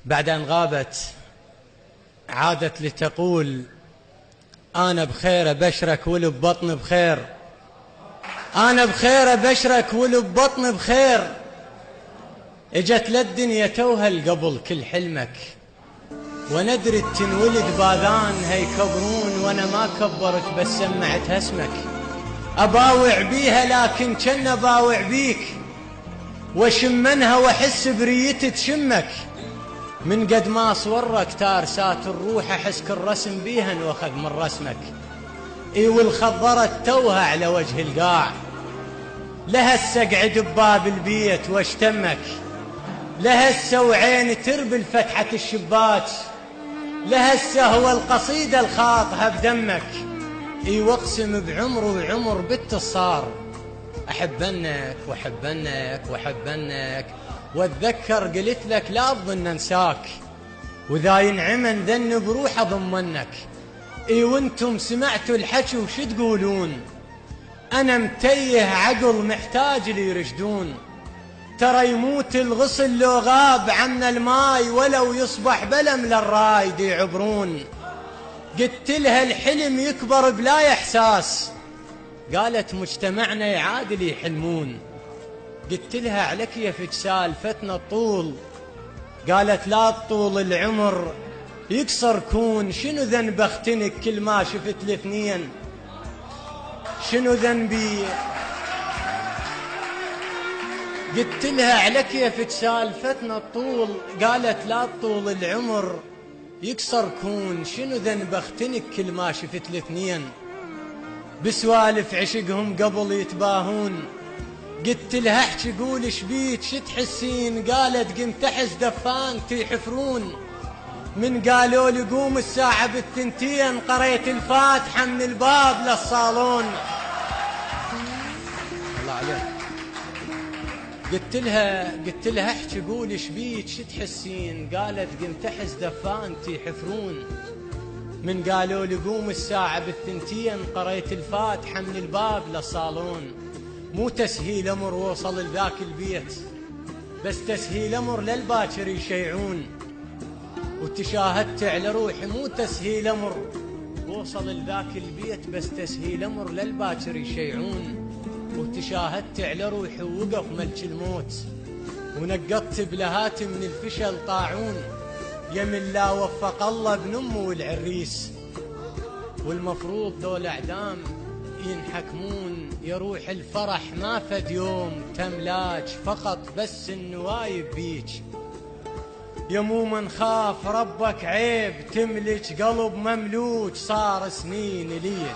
بعد أن غابت عادت لتقول: أنا بخير أبشرك ولب بطن بخير، أنا بخير أبشرك ولب بطن بخير. اجت للدنيا توهل قبل كل حلمك، وندري تنولد باذان هيكبرون، وانا ما كبرت بس سمعتها اسمك. اباوع بيها لكن كن اباوع بيك، وشمنها واحس بريت تشمك. من قد ما صورك تارسات الروح احس كل رسم بيها واخذ من رسمك. اي والخضرت توها على وجه القاع، لهسه اقعد بباب البيت واشتمك، لهسه وعين تربل فتحة الشباك، لهسه هو القصيدة الخاطها بدمك. اي واقسم بعمر وعمر باتصار احبنك واحبنك واحبنك، واتذكر قلت لك لا اظن انساك، وذا ينعمن ذن بروح اضمنك. اي وانتم سمعتوا الحكي وش تقولون؟ انا متيه عقل محتاج لي يرشدون. ترى يموت الغصن لو غاب عنا الماي، ولو يصبح بلم للراي دي يعبرون. قلت لها الحلم يكبر بلا احساس، قالت مجتمعنا يعادل يحلمون. قلت لها على كيفك سالفتنا الطول، قالت لا طول العمر يكسر كون. شنو ذنب اختنك كل ما شفت الاثنين؟ شنو ذنبي؟ قلت لها على كيفك سالفتنا الطول، قالت لا طول العمر يكسر كون. شنو ذنب اختنك كل ما شفت الاثنين؟ بسوالف عشقهم قبل يتباهون. قلت لها احكي قول ايش بيك شو تحسين؟ قالت قمت احس دفانتي يحفرون. من قالوا لي قوم الساعة بالثنتين، قريت الفاتحة من الباب للصالون. الله عليك. قلت لها احكي قول ايش بيك شو تحسين؟ قالت قمت احس دفانتي يحفرون. من قالوا لي قوم الساعة بالثنتين، قريت الفاتحة من الباب للصالون. مو تسهيل امر وصل لذاك البيت، بس تسهيل امر للباكر يشيعون. وتشاهدت على روحي مو تسهيل امر وصل لذاك البيت، بس تسهيل امر للباكر يشيعون. وتشاهدت على روحي ووقف ملك الموت، ونقضت بلهات من الفشل طاعون. يمن لا وفق الله ابن امه والعريس، والمفروض ذول اعدام ينحكمون. يروح الفرح ما فد يوم تملاج، فقط بس النوايب بيج. يا مو من خاف ربك عيب تملك قلب مملوك، صار سنين لي